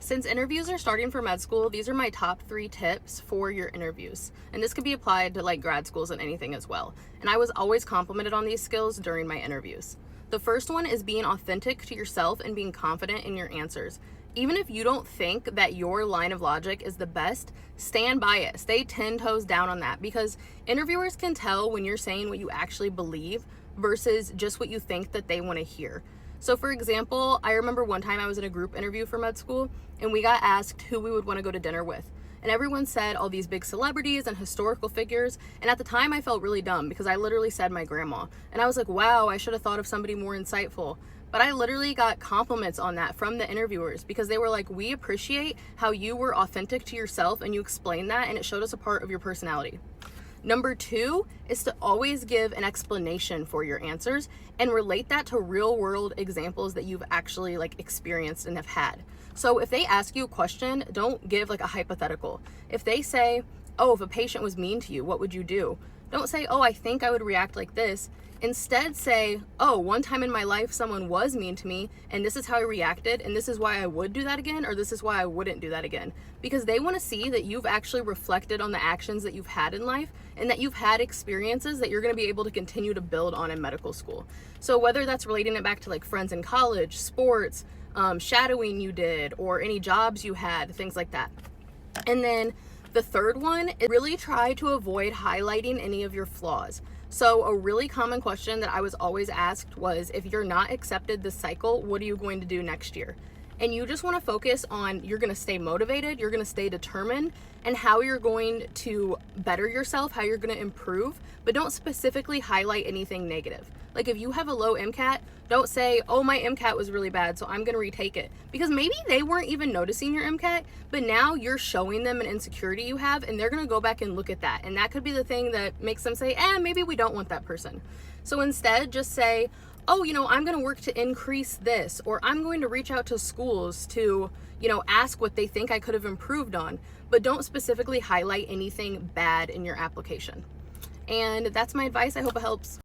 Since interviews are starting for med school, these are my top 3 tips for your interviews. And this could be applied to like grad schools and anything as well. And I was always complimented on these skills during my interviews. The first one is being authentic to yourself and being confident in your answers. Even if you don't think that your line of logic is the best, stand by it. Stay 10 toes down on that, because interviewers can tell when you're saying what you actually believe versus just what you think that they want to hear. So for example, I remember one time I was in a group interview for med school and we got asked who we would want to go to dinner with. And everyone said all these big celebrities and historical figures. And at the time I felt really dumb because I literally said my grandma. And I was like, wow, I should have thought of somebody more insightful. But I literally got compliments on that from the interviewers because they were like, we appreciate how you were authentic to yourself and you explained that and it showed us a part of your personality. Number 2 is to always give an explanation for your answers and relate that to real world examples that you've actually like experienced and have had. So if they ask you a question, don't give like a hypothetical. If they say, oh, if a patient was mean to you, what would you do? Don't say, oh, I think I would react like this. Instead say, oh, one time in my life someone was mean to me and this is how I reacted and this is why I would do that again, or this is why I wouldn't do that again. Because they want to see that you've actually reflected on the actions that you've had in life and that you've had experiences that you're going to be able to continue to build on in medical school. So whether that's relating it back to like friends in college, sports, shadowing you did, or any jobs you had, things like that. And then the third one is really try to avoid highlighting any of your flaws. So a really common question that I was always asked was, if you're not accepted this cycle, what are you going to do next year? And you just want to focus on, you're going to stay motivated, you're going to stay determined, and how you're going to better yourself, how you're going to improve, but don't specifically highlight anything negative. Like if you have a low MCAT, don't say, oh, my MCAT was really bad, so I'm going to retake it. Because maybe they weren't even noticing your MCAT, but now you're showing them an insecurity you have, and they're going to go back and look at that. And that could be the thing that makes them say, maybe we don't want that person. So instead, just say, oh, I'm going to work to increase this, or I'm going to reach out to schools to, ask what they think I could have improved on, but don't specifically highlight anything bad in your application. And that's my advice. I hope it helps.